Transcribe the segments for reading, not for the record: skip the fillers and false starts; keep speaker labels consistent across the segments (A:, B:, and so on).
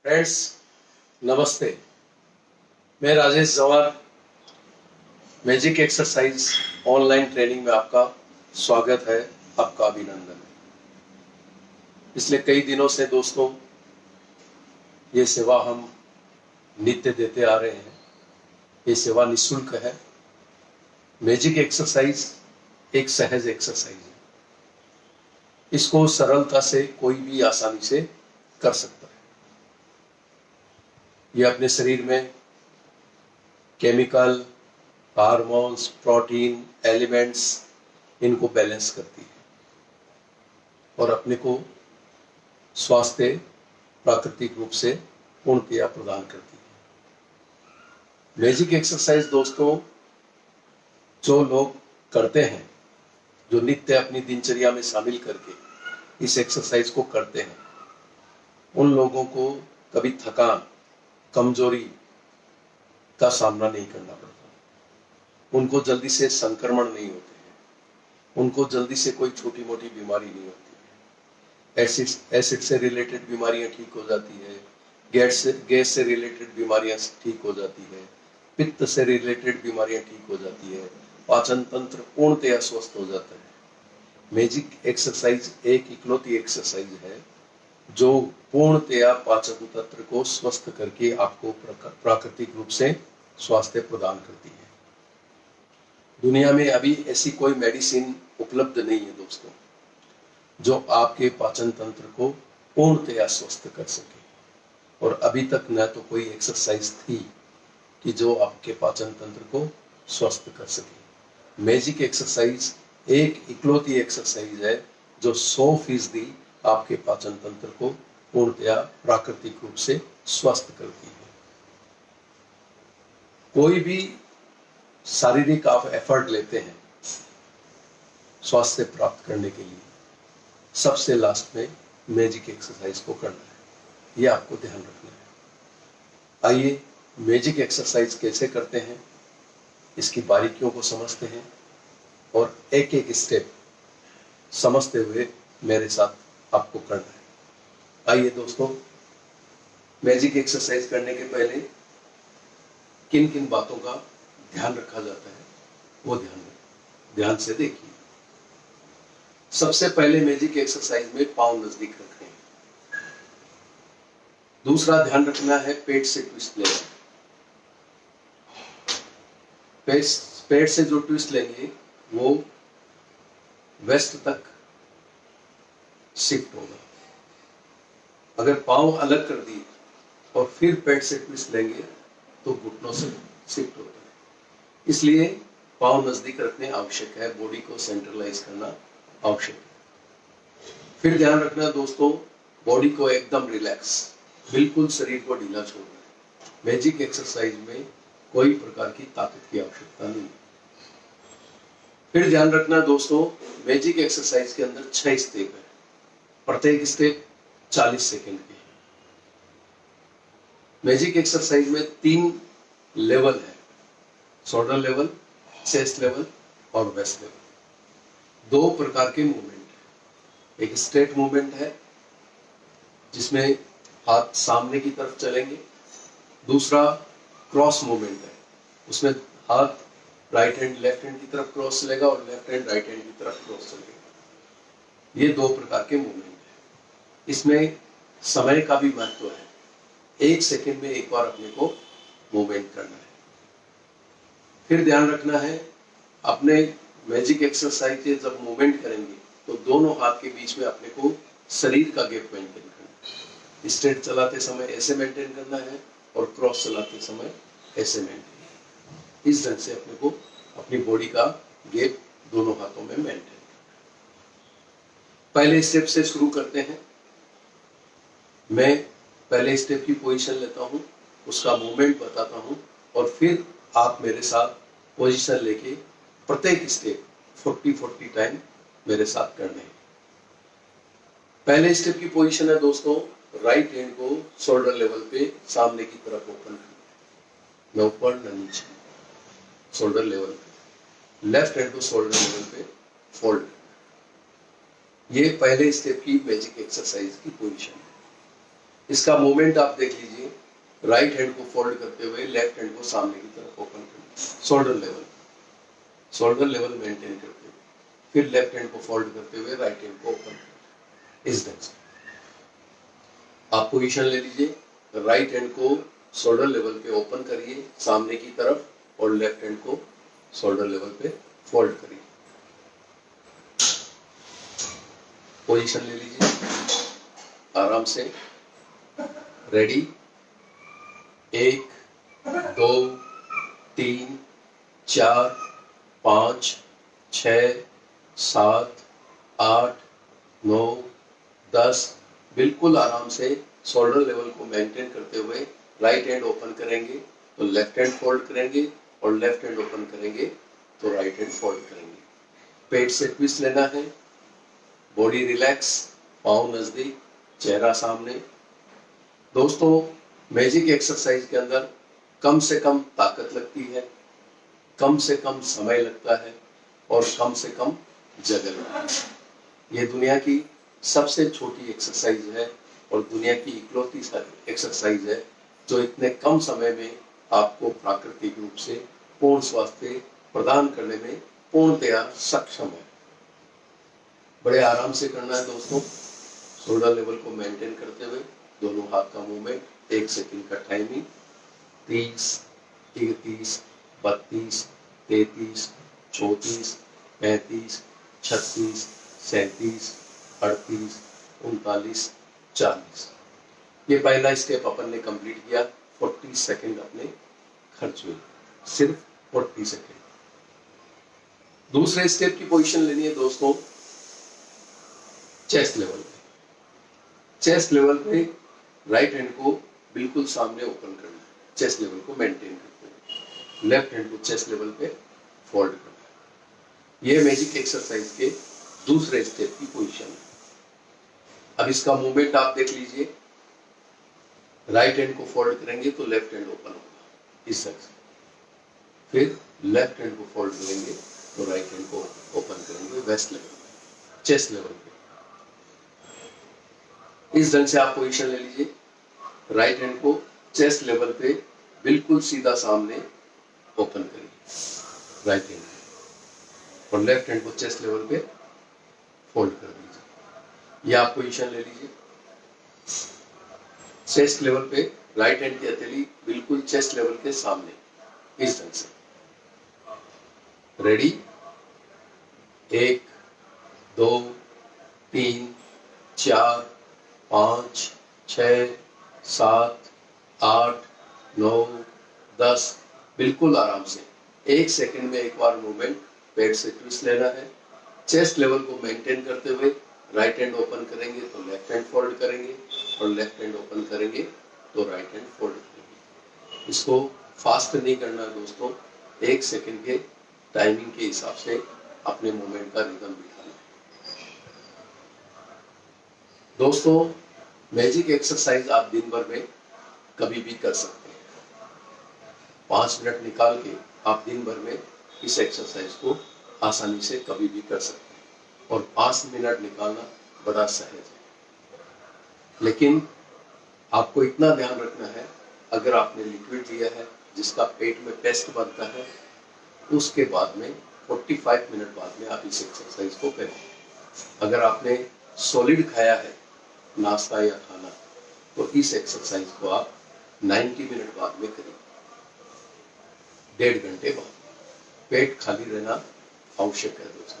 A: Friends, नमस्ते। मैं राजेश जवार मैजिक एक्सरसाइज ऑनलाइन ट्रेनिंग में आपका स्वागत है, आपका अभिनंदन है। पिछले कई दिनों से दोस्तों ये सेवा हम नित्य देते आ रहे हैं। ये सेवा निःशुल्क है। मैजिक एक्सरसाइज एक सहज एक्सरसाइज है। इसको सरलता से कोई भी आसानी से कर सकता है। ये अपने शरीर में केमिकल, हार्मोन्स, प्रोटीन, एलिमेंट्स इनको बैलेंस करती है और अपने को स्वास्थ्य प्राकृतिक रूप से पूर्णतया प्रदान करती है। मैजिक एक्सरसाइज दोस्तों जो लोग करते हैं, जो नित्य अपनी दिनचर्या में शामिल करके इस एक्सरसाइज को करते हैं, उन लोगों को कभी थकान, कमजोरी का सामना नहीं करना पड़ता। उनको जल्दी से संक्रमण नहीं होते हैं, उनको जल्दी से कोई छोटी मोटी बीमारी नहीं होती है। एसिड से रिलेटेड बीमारियां ठीक हो जाती है, गैस से रिलेटेड बीमारियां ठीक हो जाती है, पित्त से रिलेटेड बीमारियां ठीक हो जाती है, पाचन तंत्र पूर्णतया स्वस्थ हो जाता है। मैजिक एक्सरसाइज एक इकलौती एक्सरसाइज है जो पूर्णतया पाचन तंत्र को स्वस्थ करके आपको प्राकृतिक रूप से स्वास्थ्य प्रदान करती है। दुनिया में अभी ऐसी कोई मेडिसिन उपलब्ध नहीं है दोस्तों जो आपके पाचन तंत्र को पूर्णतया स्वस्थ कर सके, और अभी तक न तो कोई एक्सरसाइज थी कि जो आपके पाचन तंत्र को स्वस्थ कर सके। मैजिक एक्सरसाइज एक इकलौती एक्सरसाइज है जो 100% आपके पाचन तंत्र को पूर्णतया प्राकृतिक रूप से स्वस्थ करती है। कोई भी शारीरिक आप एफर्ट लेते हैं स्वास्थ्य प्राप्त करने के लिए, सबसे लास्ट में मैजिक एक्सरसाइज को करना है। ये आपको ध्यान रखना है। आइए मैजिक एक्सरसाइज कैसे करते हैं, इसकी बारीकियों को समझते हैं और एक एक स्टेप समझते हुए मेरे साथ आपको करना है। आइए दोस्तों, मैजिक एक्सरसाइज करने के पहले किन किन बातों का ध्यान रखा जाता है वो ध्यान से देखिए। सबसे पहले मैजिक एक्सरसाइज में पांव नजदीक रखने हैं। दूसरा ध्यान रखना है पेट से ट्विस्ट लेना। पेट से जो ट्विस्ट लेंगे वो वेस्ट तक शिफ्ट होगा। अगर पांव अलग कर दिए और फिर पेट से ट्विस्ट लेंगे तो घुटनों से शिफ्ट होता है। इसलिए पांव नजदीक रखने आवश्यक है, बॉडी को सेंट्रलाइज करना आवश्यक है। फिर ध्यान रखना दोस्तों, बॉडी को एकदम रिलैक्स, बिल्कुल शरीर को ढीला छोड़ना है। मैजिक एक्सरसाइज में कोई प्रकार की ताकत की आवश्यकता नहीं। फिर ध्यान रखना दोस्तों, मैजिक एक्सरसाइज के अंदर 6 स्टेप है। प्रत्येक स्टेप 40 सेकेंड के। मैजिक एक्सरसाइज में 3 लेवल है, शोल्डर लेवल, चेस्ट लेवल और वेस्ट लेवल। 2 प्रकार के मूवमेंट है। एक स्ट्रेट मूवमेंट है जिसमें हाथ सामने की तरफ चलेंगे। दूसरा क्रॉस मूवमेंट है, उसमें हाथ राइट हैंड लेफ्ट हैंड की तरफ क्रॉस चलेगा और लेफ्ट हैंड राइट हैंड की तरफ क्रॉस चलेगा। ये 2 प्रकार के मूवमेंट है। इसमें समय का भी महत्व है। 1 सेकेंड में एक बार अपने को मूवमेंट करना है। फिर ध्यान रखना है, अपने मैजिक एक्सरसाइज के जब मूवमेंट करेंगे तो दोनों हाथ के बीच में अपने को शरीर का गैप मेंटेन करना है। स्ट्रेट चलाते समय ऐसे मेंटेन करना है और क्रॉस चलाते समय ऐसे मेंटेन। इस ढंग से अपने को अपनी बॉडी का गैप दोनों हाथों में मेंटेन करना है। पहले स्टेप से शुरू करते हैं। मैं पहले स्टेप की पोजीशन लेता हूं, उसका मूवमेंट बताता हूं और फिर आप मेरे साथ पोजीशन लेके प्रत्येक स्टेप 40-40 टाइम मेरे साथ करने हैं। पहले स्टेप की पोजीशन है दोस्तों, राइट हैंड को शोल्डर लेवल पे सामने की तरफ ओपन करना, न ऊपर न नीचे, शोल्डर लेवल पे। लेफ्ट हैंड को शोल्डर लेवल पे फोल्ड करना। ये पहले स्टेप की मैजिक एक्सरसाइज की पोजीशन है। इसका मूवमेंट आप देख लीजिए, राइट हैंड को फोल्ड करते हुए लेफ्ट हैंड को सामने की तरफ ओपन करना, शोल्डर लेवल मेंटेन करते हुए, फिर लेफ्ट हैंड को फोल्ड करते हुए राइट हैंड को ओपन करना। इस ढंग से आप पोजीशन ले लीजिए, राइट हैंड को शोल्डर लेवल पे ओपन करिए सामने की तरफ, और लेफ्ट हैंड को शोल्डर लेवल पे फोल्ड करिए। पोजीशन ले लीजिए आराम से, रेडी, 1 2 3 4 5 6 7 8 9 10। बिल्कुल आराम से शोल्डर लेवल को मेंटेन करते हुए राइट हैंड ओपन करेंगे तो लेफ्ट हैंड फोल्ड करेंगे, और लेफ्ट हैंड ओपन करेंगे तो राइट हैंड फोल्ड करेंगे। पेट से ट्विस्ट लेना है, बॉडी रिलैक्स, पाँव नजदीक, चेहरा सामने। दोस्तों, मैजिक एक्सरसाइज के अंदर कम से कम ताकत लगती है, कम से कम समय लगता है, और कम से कम जगह लगती है। ये दुनिया की सबसे छोटी एक्सरसाइज है और दुनिया की इकलौती एक्सरसाइज है जो इतने कम समय में आपको प्राकृतिक रूप से पूर्ण स्वास्थ्य प्रदान करने में पूर्णतया सक्षम है। बड़े आराम से करना है दोस्तों, शोल्डर लेवल को मेंटेन करते हुए दोनों हाथ का मूवमेंट, 1 सेकंड का टाइमिंग, 30 31 32 33 34 35 36 37 38 39 40। ये पहला स्टेप अपन ने कंप्लीट किया, 40 सेकंड अपने खर्च हुए, सिर्फ 40 सेकंड। दूसरे स्टेप की पोजीशन लेनी है दोस्तों, चेस्ट लेवल पे। चेस्ट लेवल पे राइट हैंड को बिल्कुल सामने ओपन करना है, चेस्ट लेवल को मेंटेन करते हुए लेफ्ट हैंड को चेस्ट लेवल पे फोल्ड करना है। ये मैजिक एक्सरसाइज के दूसरे स्टेप की पोजीशन है। अब इसका मूवमेंट आप देख लीजिए, राइट हैंड को फोल्ड करेंगे तो लेफ्ट हैंड ओपन होगा इस तरह से, फिर लेफ्ट हैंड को फोल्ड करेंगे तो राइट हैंड को ओपन करेंगे वेस्ट लेवल पे, चेस्ट लेवल पे। इस ढंग से आप पोजीशन ले लीजिए, राइट हैंड को चेस्ट लेवल पे बिल्कुल सीधा सामने ओपन करिए राइट हैंड, और लेफ्ट हैंड को चेस्ट लेवल पे फोल्ड कर दीजिए। ये आप पोजीशन ले लीजिए, चेस्ट लेवल पे राइट हैंड की हथेली बिल्कुल चेस्ट लेवल के सामने, इस ढंग से। रेडी, 1 2 3 4 5 6 7 8 9 10। बिल्कुल आराम से 1 सेकंड में एक बार मूवमेंट, पेट से ट्विस्ट लेना है, चेस्ट लेवल को मेंटेन करते हुए राइट हैंड ओपन करेंगे तो लेफ्ट हैंड फोल्ड करेंगे, और लेफ्ट हैंड ओपन करेंगे तो राइट हैंड फोल्ड करेंगे। इसको फास्ट नहीं करना है दोस्तों, 1 सेकंड के टाइमिंग के हिसाब से अपने मूवमेंट का रिदम बिठाना है। दोस्तों, मैजिक एक्सरसाइज आप दिन भर में कभी भी कर सकते हैं। 5 मिनट निकाल के आप दिन भर में इस एक्सरसाइज को आसानी से कभी भी कर सकते हैं, और 5 मिनट निकालना बड़ा सहज है। लेकिन आपको इतना ध्यान रखना है, अगर आपने लिक्विड लिया है जिसका पेट में पेस्ट बनता है, उसके बाद में 45 मिनट बाद में आप इस एक्सरसाइज को करें। अगर आपने सॉलिड खाया है, नाश्ता या खाना, तो इस एक्सरसाइज को आप 90 मिनट बाद में करें, 1.5 घंटे बाद। पेट खाली रहना आवश्यक है दोस्तों।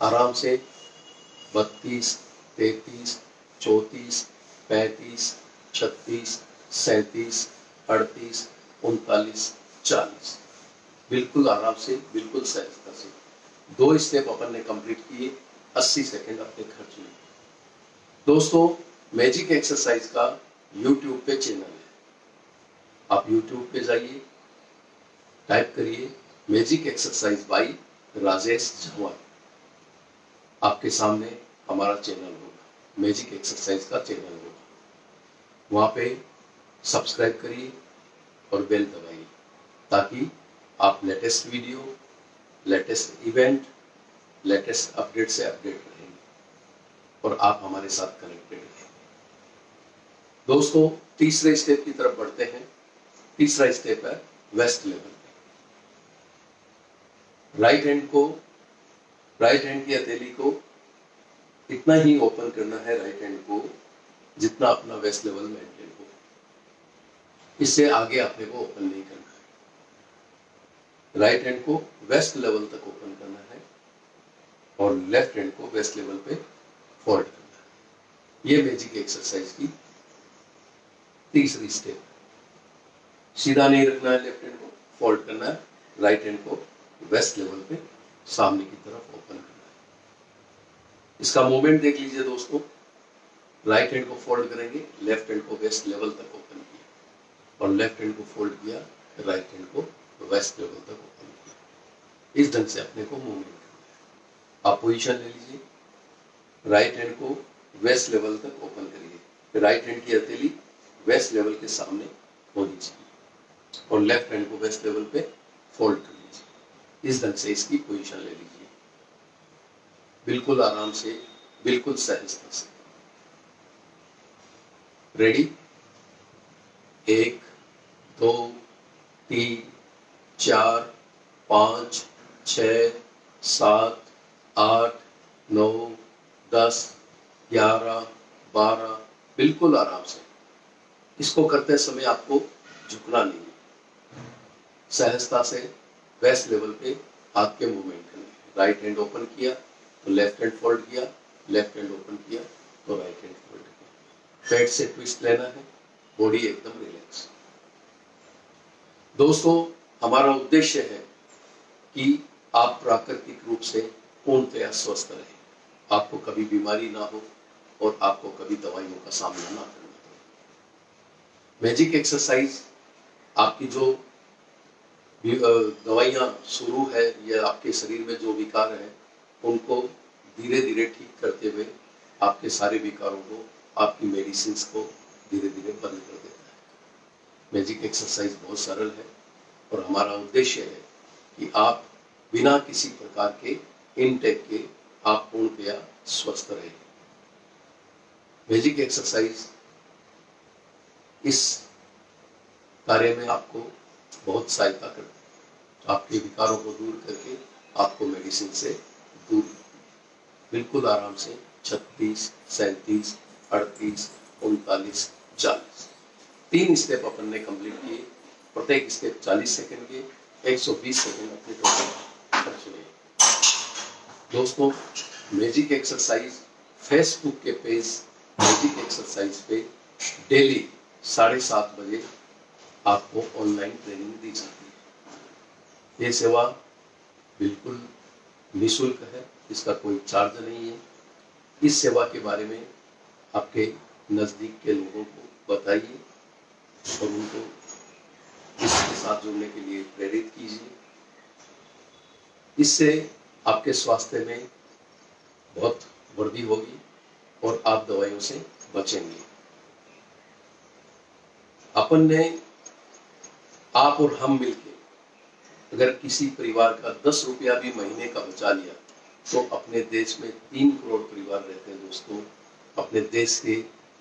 A: आराम से 32 33 34 35 36 37 38 39 40। बिल्कुल आराम से, बिल्कुल सहजता से 2 स्टेप अपन ने कंप्लीट किए, 80 सेकंड अपने खर्च में। दोस्तों, मैजिक एक्सरसाइज का यूट्यूब पे चैनल है, आप यूट्यूब पे जाइए, टाइप करिए magic exercise by Rajesh Jhanwar. आपके सामने हमारा चैनल होगा, मैजिक एक्सरसाइज का चैनल होगा। वहाँ पे सब्सक्राइब करिए और बेल दबाइए, ताकि आप latest video, latest event, latest update से अपडेट रहेंगे और आप हमारे साथ कनेक्टेड हैं। दोस्तों तीसरे स्टेप की तरफ बढ़ते हैं। तीसरा स्टेप है वेस्ट लेवल पे। राइट हैंड की हथेली को इतना ही ओपन करना है, राइट हैंड को, जितना अपना वेस्ट लेवल मेंटेन हो। इससे आगे अपने को ओपन नहीं करना है। राइट हैंड को वेस्ट लेवल तक ओपन करना है और लेफ्ट हैंड को वेस्ट लेवल पे फोल्ड करना है। ये मैजिक एक्सरसाइज की तीसरी स्टेप है। सीधा नहीं रखना है, लेफ्ट हैंड को फोल्ड करना है, राइट हैंड को वेस्ट लेवल पे सामने की तरफ ओपन करना है। इसका मूवमेंट देख लीजिए दोस्तों। राइट हैंड को फोल्ड करेंगे, लेफ्ट हैंड को वेस्ट लेवल तक ओपन किया, और लेफ्ट हैंड को फोल्ड किया, राइट हैंड को वेस्ट लेवल तक ओपन किया। इस ढंग से अपने को मूवमेंट करना है। आप पोजीशन ले लीजिए, राइट हैंड को वेस्ट लेवल तक ओपन करिए, राइट हैंड की हथेली वेस्ट लेवल के सामने होनी चाहिए और लेफ्ट हैंड को वेस्ट लेवल पे फोल्ड कर लीजिए। इस ढंग से इसकी पोजीशन ले लीजिए, बिल्कुल आराम से, बिल्कुल सहजता से। रेडी? 1 2 3 4 5 6 7 8 9 10 11 12। बिल्कुल आराम से। इसको करते समय आपको झुकना नहीं है, सहजता से वेस्ट लेवल पे हाथ के मूवमेंट करने। राइट हैंड ओपन किया तो लेफ्ट हैंड फोल्ड किया, लेफ्ट हैंड ओपन किया तो राइट हैंड फोल्ड किया। पेट से ट्विस्ट लेना है, बॉडी एकदम रिलैक्स। दोस्तों हमारा उद्देश्य है कि आप प्राकृतिक रूप से पूर्णतया स्वस्थ रहें, आपको कभी बीमारी ना हो और आपको कभी दवाइयों का सामना ना करना पड़े। मैजिक एक्सरसाइज आपकी जो दवाइयाँ शुरू है या आपके शरीर में जो विकार है उनको धीरे धीरे ठीक करते हुए आपके सारे विकारों को, आपकी मेडिसिन को धीरे धीरे बंद कर देता है। मैजिक एक्सरसाइज बहुत सरल है और हमारा उद्देश्य है कि आप बिना किसी प्रकार के इनटेक के आप पूर्णतया स्वस्थ रहें। मैजिक एक्सरसाइज इस कार्य में आपको बहुत सहायता करती है, आपके विकारों को दूर करके आपको मेडिसिन से दूर, बिल्कुल आराम से 36 37 38 39 40 3 स्टेप अपन ने कंप्लीट किए। प्रत्येक स्टेप 40 सेकंड के, 120 सेकंड अपने टोटल खर्च हुए। दोस्तों मैजिक एक्सरसाइज फेसबुक के पेज मैजिक एक्सरसाइज पे डेली 7:30 बजे आपको ऑनलाइन ट्रेनिंग दी जाती है। ये सेवा बिल्कुल निःशुल्क है, इसका कोई चार्ज नहीं है। इस सेवा के बारे में आपके नज़दीक के लोगों को बताइए और उनको इसके साथ जुड़ने के लिए प्रेरित कीजिए। इससे आपके स्वास्थ्य में बहुत वृद्धि होगी और आप दवाइयों से बचेंगे। अपन ने, आप और हम मिलके अगर किसी परिवार का 10 रुपया भी महीने का बचा लिया तो अपने देश में 3 करोड़ परिवार रहते हैं दोस्तों। अपने देश के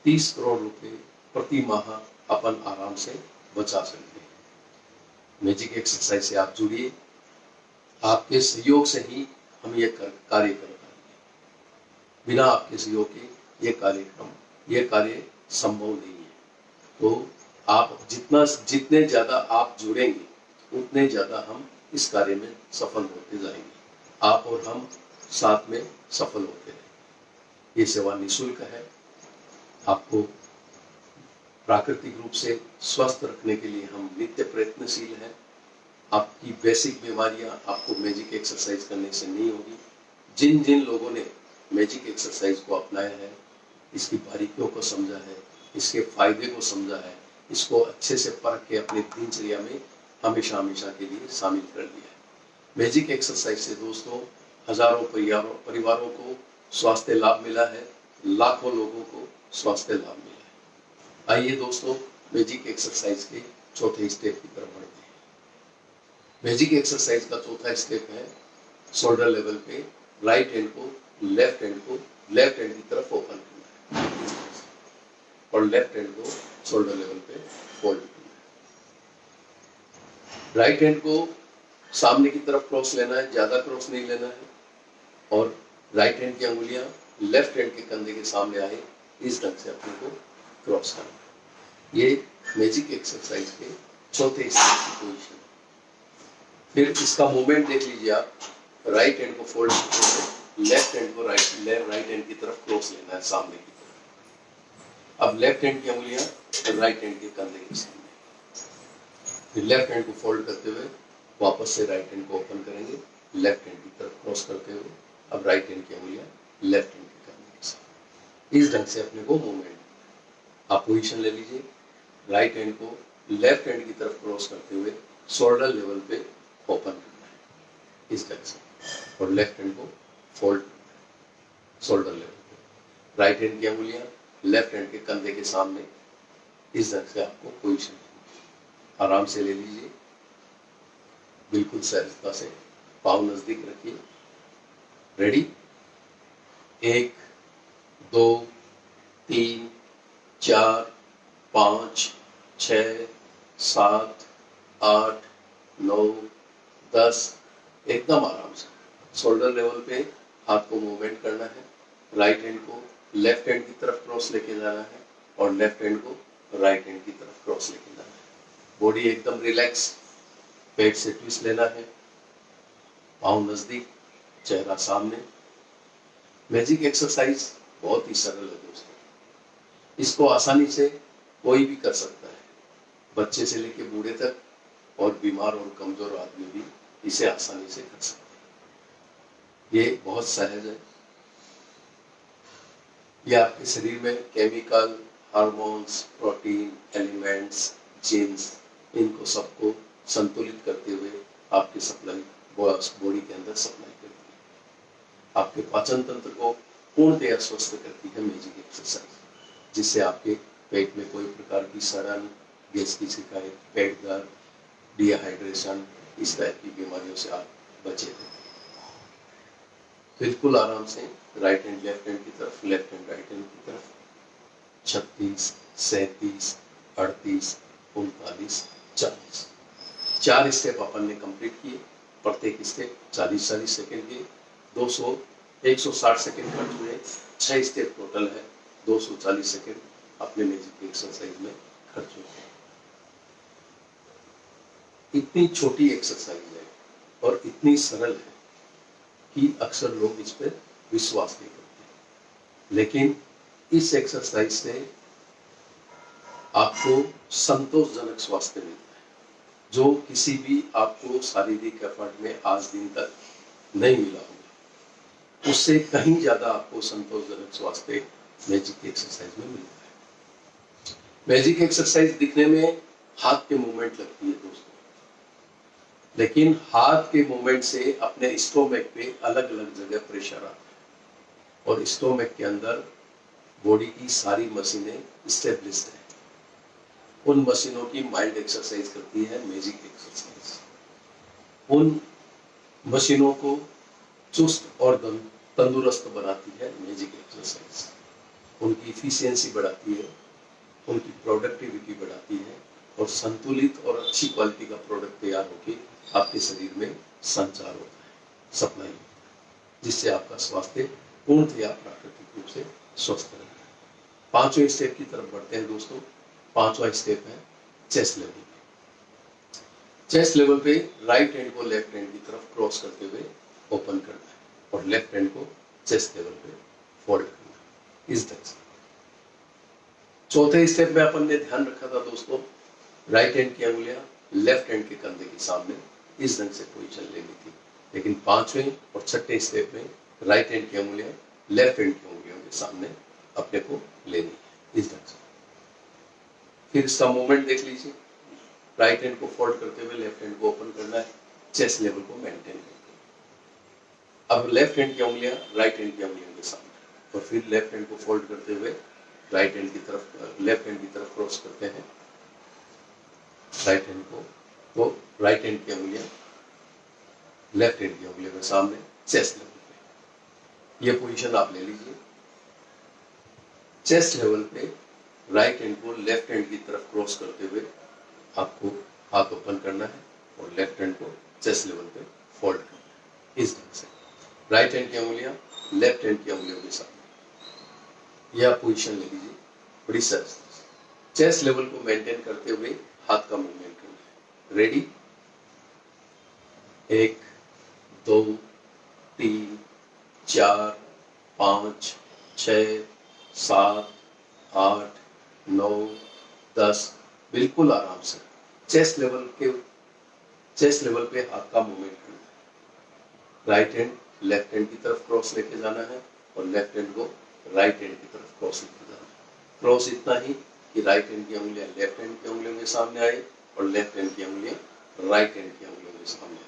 A: 30 करोड़ रुपए प्रति माह अपन आराम से बचा सकते हैं। मैजिक एक्सरसाइज से आप जुड़िए, आपके सहयोग से ही हम ये कार्य कर पाएंगे। बिना आपके सहयोग के ये कार्य संभव नहीं है। तो आप जितने ज्यादा आप जुड़ेंगे उतने ज्यादा हम इस कार्य में सफल होते जाएंगे। आप और हम साथ में सफल होते रहेंगे। ये सेवा निःशुल्क है। आपको प्राकृतिक रूप से स्वस्थ रखने के लिए हम नित्य प्रयत्नशील हैं। आपकी बेसिक बीमारियां आपको मैजिक एक्सरसाइज करने से नहीं होगी। जिन जिन लोगों ने मैजिक एक्सरसाइज को अपनाया है, इसकी बारीकियों को समझा है, इसके फायदे को समझा है, इसको अच्छे से परख के अपनी दिनचर्या में हमेशा हमेशा के लिए शामिल कर लिया है। मैजिक एक्सरसाइज से दोस्तों हजारों परिवारों को स्वास्थ्य लाभ मिला है, लाखों लोगों को स्वास्थ्य लाभ मिला है। आइए दोस्तों मैजिक एक्सरसाइज के चौथे स्टेप की तरफ बढ़ते हैं। मैजिक एक्सरसाइज का चौथा स्टेप है शोल्डर लेवल पे राइट हैंड को लेफ्ट हैंड की तरफ ओपन करना है और और लेफ्ट हैंड को शोल्डर लेवल पे फोल्ड करना है। राइट हैंड को सामने की तरफ क्रॉस लेना है, ज्यादा क्रॉस नहीं लेना है, और राइट हैंड की अंगुलियां लेफ्ट हैंड के कंधे के सामने आए, इस ढंग से अपने को क्रॉस करना है। ये मैजिक एक्सरसाइज के चौथे स्टेप की पोजीशन है। फिर इसका मूवमेंट देख लीजिए आप। राइट हैंड को फोल्ड करते हुए लेफ्ट हैंड को राइट हैंड की तरफ क्रॉस लेना है, सामने की तरफ। अब लेफ्ट हैंड की अंगुलियां राइट हैंड के कंधे के सामने, फिर लेफ्ट हैंड को फोल्ड करते हुए वापस से राइट हैंड को ओपन करेंगे, लेफ्ट हैंड की तरफ क्रॉस करते हुए अब राइट हैंड की अंगुलियां लेफ्ट हैंड के कंधे के सामने। इस ढंग से अपने को मूवमेंट, आप पोजीशन ले लीजिए। राइट हैंड को लेफ्ट हैंड की तरफ क्रॉस करते हुए शोल्डर लेवल पे ओपन करना है, इस ढंग से, और लेफ्ट हैंड को फोल्ड करना है शोल्डर लेवल पे। राइट हैंड की अंगुलियां लेफ्ट हैंड के कंधे के सामने, इस ढंग से आपको पोजीशन आराम से ले लीजिए, बिल्कुल सहजता से। पाँव नजदीक रखिए। रेडी? 1 2 3 4 5 6 7 8 9 10। एकदम आराम से शोल्डर लेवल पे हाथ को मूवमेंट करना है। राइट हैंड को लेफ्ट हैंड की तरफ क्रॉस लेके जाना है और लेफ्ट हैंड को राइट हैंड की तरफ क्रॉस लेके जाना है। बॉडी एकदम रिलैक्स, पेट से ट्विस्ट लेना है, पाँव नजदीक, चेहरा सामने। मैजिक एक्सरसाइज बहुत ही सरल है दोस्तों, इसको आसानी से कोई भी कर सकता है, बच्चे से लेके बूढ़े तक, और बीमार और कमजोर आदमी भी इसे आसानी से कर सकते हैं। ये बहुत सहज है। ये आपके शरीर में chemical, hormones, protein, elements, genes, इनको सबको संतुलित करते हुए आपके सप्लाई बॉडी के अंदर सप्लाई करती है। आपके पाचन तंत्र को पूर्णतया स्वस्थ करती है मैजिक एक्सरसाइज, जिससे आपके पेट में कोई प्रकार की सड़न, गैस की शिकायत, पेट दर्द, डिहाइड्रेशन, इस टाइप की बीमारियों से आप बचे हैं। बिल्कुल आराम से राइट हैंड लेफ्ट हैंड की तरफ, लेफ्ट हैंड राइट हैंड की तरफ। 36 37 38 39 40। 4 स्टेप अपन ने कंप्लीट किए, प्रत्येक स्टेप 40-40 सेकेंड के, 160 सेकेंड खर्च हुए। 6 स्टेप टोटल है, 240 सेकेंड अपने मैजिक एक्सरसाइज में खर्च हुए। इतनी छोटी एक्सरसाइज है और इतनी सरल है कि अक्सर लोग इस पर विश्वास नहीं करते, लेकिन इस एक्सरसाइज से आपको संतोषजनक स्वास्थ्य मिलता है, जो किसी भी आपको शारीरिक एफर्ट में आज दिन तक नहीं मिला होगा। उससे कहीं ज्यादा आपको संतोषजनक स्वास्थ्य मैजिक एक्सरसाइज में मिलता है। मैजिक एक्सरसाइज दिखने में हाथ के मूवमेंट लगती है दोस्तों, लेकिन हाथ के मूवमेंट से अपने स्टोमक पे अलग अलग जगह प्रेशर आता है, और स्टोमक के अंदर बॉडी की सारी मशीनें स्टेब्लिश्ड है। उन मशीनों की माइंड एक्सरसाइज करती है मैजिक एक्सरसाइज। उन मशीनों को चुस्त और तंदुरुस्त बनाती है मैजिक एक्सरसाइज। उनकी इफिशियंसी बढ़ाती है, उनकी प्रोडक्टिविटी बढ़ाती है, और संतुलित और अच्छी क्वालिटी का प्रोडक्ट तैयार होकर आपके शरीर में संचार होता है, सप्लाई होता है, जिससे आपका स्वास्थ्य पूर्णतया प्राकृतिक रूप से स्वस्थ रहता है। 5वें स्टेप की तरफ बढ़ते हैं दोस्तों। 5वां स्टेप है चेस्ट लेवल पे। चेस्ट लेवल पे राइट हैंड को लेफ्ट हैंड की तरफ क्रॉस करते हुए ओपन करना है, और लेफ्ट हैंड को चेस्ट लेवल पे फोल्ड करना है, इस ढंग से। चौथे स्टेप में अपन ने ध्यान रखा था दोस्तों, राइट हैंड की अंगुलियां लेफ्ट हैंड के कंधे के सामने, इस ढंग से पोजीशन लेनी थी। लेकिन 5वें और 6ठे स्टेप में राइट हैंड की अंगुलियां लेफ्ट हैंड की अंगुलियों के सामने अपने को लेनी है, इस ढंग से। फिर इसका मूवमेंट देख लीजिए। राइट हैंड को फोल्ड करते हुए लेफ्ट हैंड को ओपन करना है, चेस्ट लेवल को मेंटेन करके। अब लेफ्ट हैंड की अंगुलियां राइट हैंड की अंगुलियों के सामने, और फिर लेफ्ट हैंड को फोल्ड करते हुए राइट हैंड की तरफ, लेफ्ट हैंड की तरफ क्रॉस करते हैं राइट हैंड को, तो राइट हैंड की अंगुलियां लेफ्ट हैंड की अंगुलियों के सामने, चेस्ट लेवल पे। ये पोजीशन आप ले लीजिए। चेस्ट लेवल पे राइट हैंड को लेफ्ट हैंड की तरफ क्रॉस करते हुए आपको हाथ ओपन करना है और लेफ्ट हैंड को चेस्ट लेवल पे फोल्ड करना है, इस ढंग से। राइट हैंड की उंगलियां लेफ्ट हैंड की उंगलियों के सामने, यह पोजीशन ले लीजिए, बड़ी सहज। चेस्ट लेवल को मेंटेन करते हुए हाथ का मूवमेंट करना है। रेडी, 1 2 3 4 5 6 7 8 9 10, बिल्कुल आराम से चेस्ट लेवल पे हाथ का मूवमेंट करना है। राइट हैंड लेफ्ट हैंड की तरफ क्रॉस लेके जाना है और लेफ्ट हैंड को राइट हैंड की तरफ क्रॉस लेके जाना है। क्रॉस इतना ही कि राइट हैंड की उंगलियां लेफ्ट हैंड की उंगलियों के सामने आए और लेफ्ट हैंड की उंगलियां राइट हैंड की उंगलियों के सामने आए।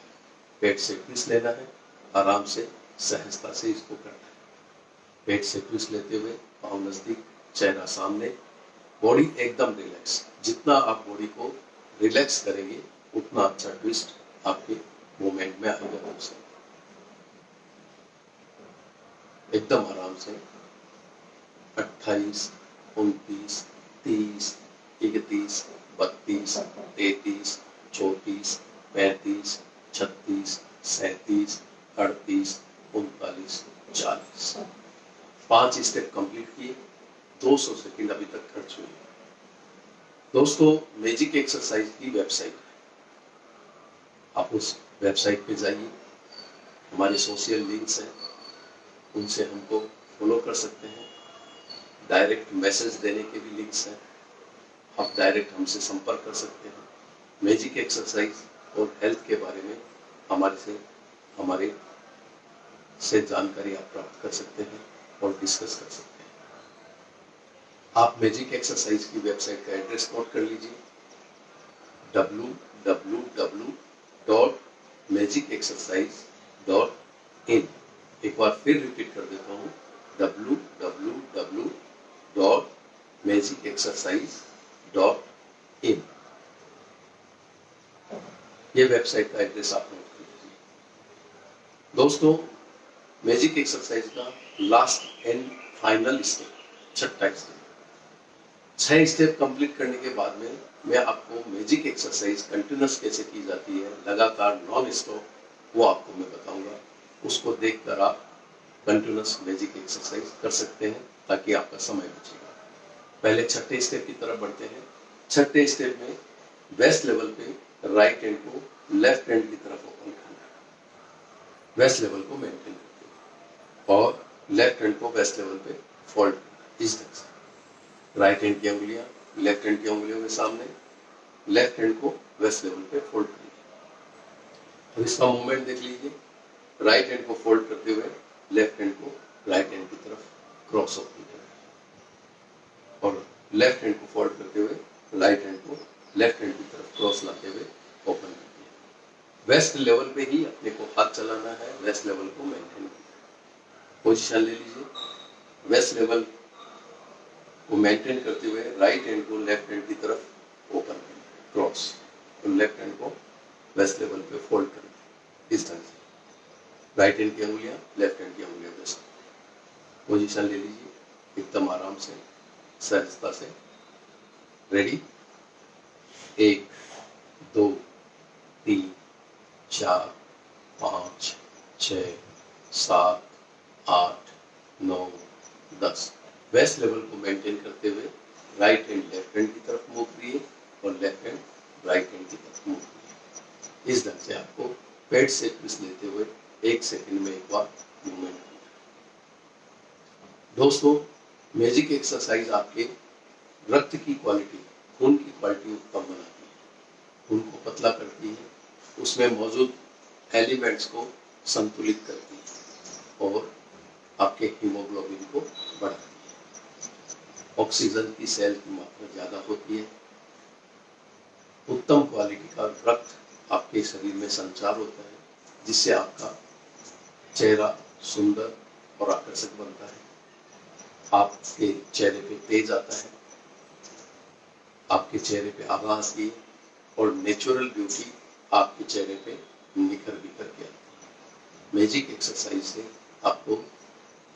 A: पेट से ट्विस्ट लेना है, आराम से सहजता से इसको करना है। पेट से ट्विस्ट लेते हुए पाँव नजदीक, चेहरा सामने, बॉडी एकदम रिलैक्स। जितना आप बॉडी को रिलैक्स करेंगे उतना अच्छा ट्विस्ट आपके मूवमेंट में आएगा। तुमसे एकदम आराम से 28 29 30 31 32 33 34 35 36 37 38 39 40, 5 स्टेप कंप्लीट किए, 200 सेकंड अभी तक खर्च हुए। दोस्तों, मैजिक एक्सरसाइज की वेबसाइट है, आप उस वेबसाइट पे जाइए, हमारे सोशल लिंक्स हैं, उनसे हमको फॉलो कर सकते हैं। डायरेक्ट मैसेज देने के भी लिंक्स हैं, आप डायरेक्ट हमसे संपर्क कर सकते हैं। मैजिक एक्सरसाइज और हेल्थ के बारे में हमारे से जानकारी आप प्राप्त कर सकते हैं और डिस्कस कर सकते हैं। आप मैजिक एक्सरसाइज की वेबसाइट का एड्रेस नोट कर लीजिए, www.magicexercise.in। एक बार फिर रिपीट कर देता हूँ, www.magicexercise.in। ये वेबसाइट का एड्रेस आप नोट कर लीजिए। दोस्तों, मैजिक एक्सरसाइज का लास्ट एंड फाइनल स्टेप, छठा स्टेप। 6 स्टेप कंप्लीट करने के बाद में मैं आपको मैजिक एक्सरसाइज कंटिन्यूस कैसे की जाती है, लगातार नॉन स्टॉप, वो आपको मैं बताऊंगा। उसको देखकर आप कंटिन्यूस मैजिक एक्सरसाइज कर सकते हैं ताकि आपका समय बचेगा। पहले छठे स्टेप की तरफ बढ़ते हैं। छठे स्टेप में वेस्ट लेवल पे राइट हैंड को लेफ्ट हैंड की तरफ ओपन करना है, वेस्ट लेवल को मेंटेन करते हुए, और लेफ्ट हैंड को वेस्ट लेवल पे फोल्ड करना है, इस ढंग से। राइट हैंड की उंगलियां लेफ्ट हैंड की उंगलियों के सामने, लेफ्ट हैंड को वेस्ट लेवल पे फोल्ड करिए। तो इसका मूवमेंट देख लीजिए, राइट हैंड को फोल्ड करते हुए लेफ्ट हैंड को राइट हैंड की तरफ क्रॉस ओपन करें और लेफ्ट हैंड को फोल्ड करते हुए राइट हैंड को लेफ्ट हैंड की तरफ क्रॉस लाते हुए ओपन करिए। वेस्ट लेवल पे ही अपने को हाथ चलाना है, वेस्ट लेवल को मेंटेन करिए। पोजीशन ले लीजिए, वेस्ट लेवल को मेंटेन करते हुए राइट हैंड को लेफ्ट हैंड की तरफ ओपन करें, क्रॉस, और लेफ्ट हैंड को वेस्ट लेवल पे फोल्ड करें, इस ढंग से। राइट हैंड की उंगलियां लेफ्ट हैंड की उंगलियों के साथ। पोजीशन ले लीजिए, एकदम आराम से, सहजता से। रेडी, 1 2 3 4 5 6 7 8 9 10। वेस्ट लेवल को मेंटेन करते हुए राइट हैंड लेफ्ट हैंड की तरफ मूव करिए और लेफ्ट हैंड राइट हैंड की तरफ मूव करिए। इस ढंग से आपको पेट से ट्विस्ट लेते हुए 1 सेकंड में एक बार मूवमेंट करना है। दोस्तों, मैजिक एक्सरसाइज आपके रक्त की क्वालिटी, खून की क्वालिटी उत्तम बनाती है, खून को पतला करती है, उसमें मौजूद एलिमेंट्स को संतुलित करती है और आपके हीमोग्लोबिन को बढ़ाती है। ऑक्सीजन की सेल की मात्रा ज्यादा होती है, उत्तम क्वालिटी का रक्त आपके शरीर में संचार होता है, जिससे आपका चेहरा सुंदर और आकर्षक बनता है, आपके चेहरे पे तेज आता है, आपके चेहरे पे आभा आती है और नेचुरल ब्यूटी आपके चेहरे पे निखर बिखर के आती है। मैजिक एक्सरसाइज से आपको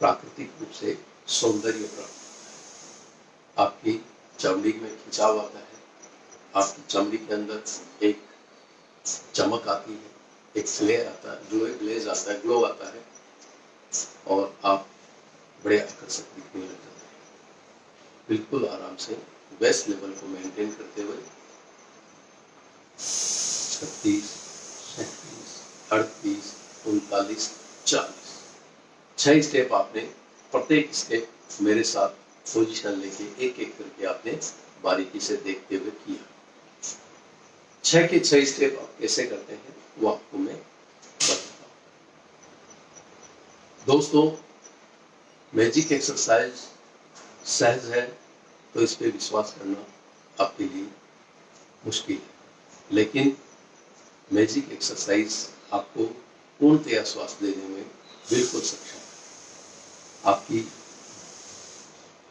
A: प्राकृतिक रूप से सौंदर्य प्राप्त होता है, आपकी चमड़ी में खिंचाव आता है, आपकी चमड़ी के अंदर एक चमक आती है, एक ग्लेयर आता है, ग्लेज आता है, ग्लो आता है और आप बड़े आकर्षक दिखने लग जाते हैं। बिल्कुल आराम से बेस्ट लेवल को मेंटेन करते हुए 36, 37, 38, 39, 40 6 स्टेप आपने, प्रत्येक स्टेप मेरे साथ पोजीशन लेके एक एक करके आपने बारीकी से देखते हुए किया। 6 के 6 स्टेप आप कैसे करते हैं वो आपको मैं बताता हूँ। दोस्तों, मैजिक एक्सरसाइज सहज है तो इस पे विश्वास करना आपके लिए मुश्किल है, लेकिन मैजिक एक्सरसाइज आपको पूर्णतया स्वास्थ्य देने में बिल्कुल सक्षम है। आपकी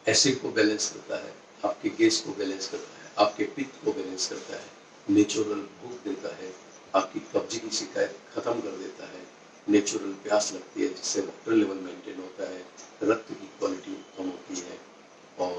A: एसिड को बैलेंस करता है, आपके गैस को बैलेंस करता है, आपके पित्त को बैलेंस करता है, नेचुरल भूख देता है, आपकी कब्जे की शिकायत खत्म कर देता है, नेचुरल प्यास लगती है जिससे वाटर लेवल मेंटेन होता है, रक्त की क्वालिटी कम होती है और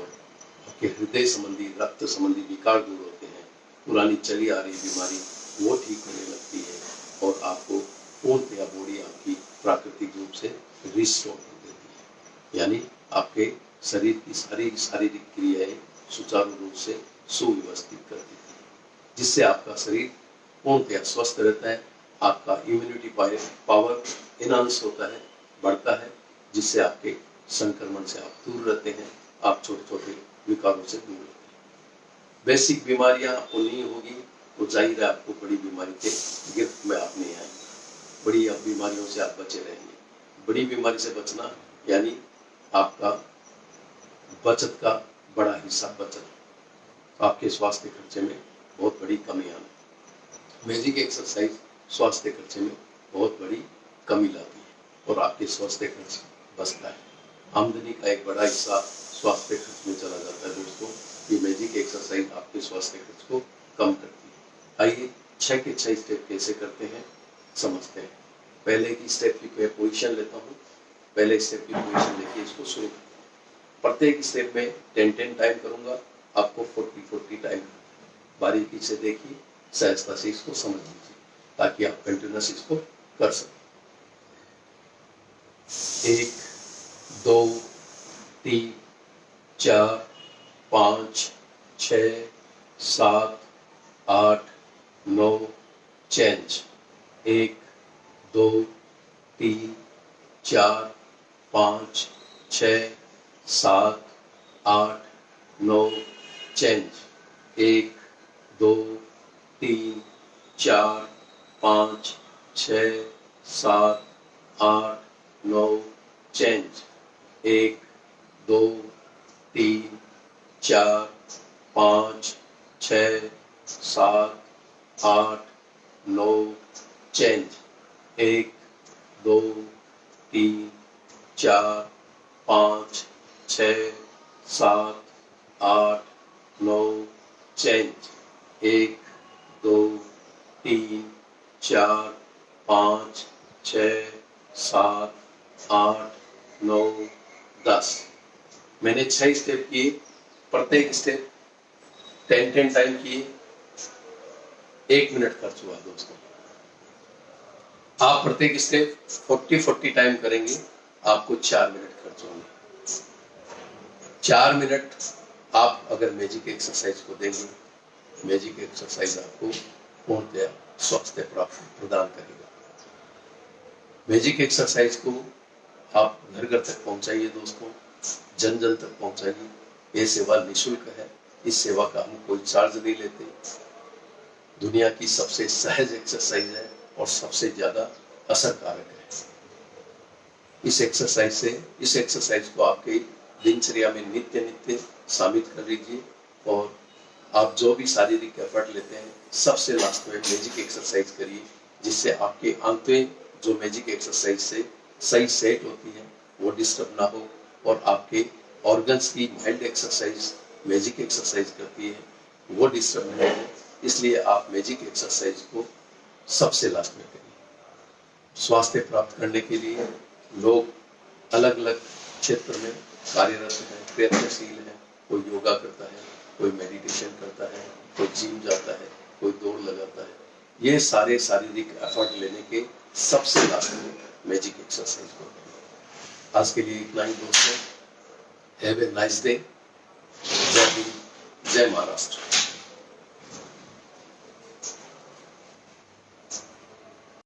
A: आपके हृदय संबंधी, रक्त संबंधी विकार दूर होते हैं, पुरानी चली आ रही बीमारी वो ठीक होने लगती है और आपको पूर्णतया बॉडी आपकी प्राकृतिक रूप से रिस्टोर कर देती है, यानी आपके शरीर की सारी शारीरिक क्रियाएं सुचारू रूप से सुव्यवस्थित कर देती है, जिससे आपका शरीर पूर्णतया स्वस्थ रहता है, आपका इम्यूनिटी पावर इनहांस होता है, बढ़ता है, जिससे आपके संक्रमण से आप दूर रहते हैं, आप छोटे छोटे विकारों से दूर रहते हैं। बेसिक बीमारियां आपको नहीं होगी तो जाहिर है आपको बड़ी बीमारी के गिरफ्त में आप नहीं आएंगे, बड़ी बीमारियों से आप बचे रहेंगे। बड़ी बीमारी से बचना यानी आपका बचत का बड़ा हिस्सा बचत, आपके स्वास्थ्य खर्चे में बहुत बड़ी कमी आना। मैजिक एक्सरसाइज स्वास्थ्य खर्चे में बहुत बड़ी कमी लाती है और आपके स्वास्थ्य खर्च बचता है। आमदनी का एक बड़ा हिस्सा स्वास्थ्य खर्च में चला जाता है। दोस्तों, ये मैजिक एक्सरसाइज आपके स्वास्थ्य खर्च को कम करती है। आइए 6 के 6 स्टेप कैसे करते हैं समझते हैं। पहले की स्टेप की पोजीशन लेता हूँ, पहले स्टेप की पोजीशन लेके इसको शुरू करते हैं। प्रत्येक स्टेप में 10-10 टाइम करूंगा, आपको 40-40 टाइम बारीकी से देखिए, सहजता से इसको समझ लीजिए ताकि आप कंटिन्यूस इसको कर सकें। 1, 2, 3, 4, 5, 6, 7, 8, 9 change. 1, 2, 3, 4, 5, 6, 7, 8, 9 change. 1, 2, 3, 4, 5, 6, 7, 8, 9 change. 1, 2, 3, 4, 5, 6, 7, 8, 9 change. 1, 2, 3, 4, 5, 6, 7, 8, 9 change. 1, 2, 3, 4, 5, 6, 7, 8, 9, 10। मैंने 6 स्टेप किए, प्रत्येक स्टेप 10-10 टाइम किए, 1 मिनट खर्च हुआ। दोस्तों, आप प्रत्येक स्टेप 40-40 टाइम करेंगे, आपको 4 मिनट खर्च होंगे। 4 मिनट आप अगर मैजिक एक्सरसाइज को देंगे, मैजिक एक्सरसाइज आपको पूर्णतया स्वास्थ्य प्राप्त प्रदान करेगा। मैजिक एक्सरसाइज को आप घर घर तक पहुंचाइए। दोस्तों, जन जन तक पहुंचाइए। ये सेवा निःशुल्क है, इस सेवा का हम कोई चार्ज नहीं लेते। दुनिया की सबसे सहज एक्सरसाइज है और सबसे ज्यादा असरकारक है। इस एक्सरसाइज को आपके दिनचर्या में नित्य नित्य शामिल कर लीजिए और आप जो भी शारीरिक एफर्ट लेते हैं सबसे लास्ट में मैजिक एक्सरसाइज करिए, जिससे आपके आंतें जो मैजिक एक्सरसाइज से सही सेट होती है वो डिस्टर्ब ना हो और आपके ऑर्गन्स की माइल्ड एक्सरसाइज मैजिक एक्सरसाइज करती है वो डिस्टर्ब नहीं हो। इसलिए आप मैजिक एक्सरसाइज को सबसे लास्ट में करिए। स्वास्थ्य प्राप्त करने के लिए लोग अलग अलग क्षेत्र में कार्यरत हैं, प्रयत्नशील हैं। कोई योगा करता है, कोई मेडिटेशन करता है, कोई जिम जाता है, कोई दौड़ लगाता है। ये सारे शारीरिक एफर्ट लेने के सबसे लास्ट में मैजिक एक्सरसाइज होती है। आज के लिए इतना ही दोस्तों। Have a nice day. जय हिंद, जय महाराष्ट्र।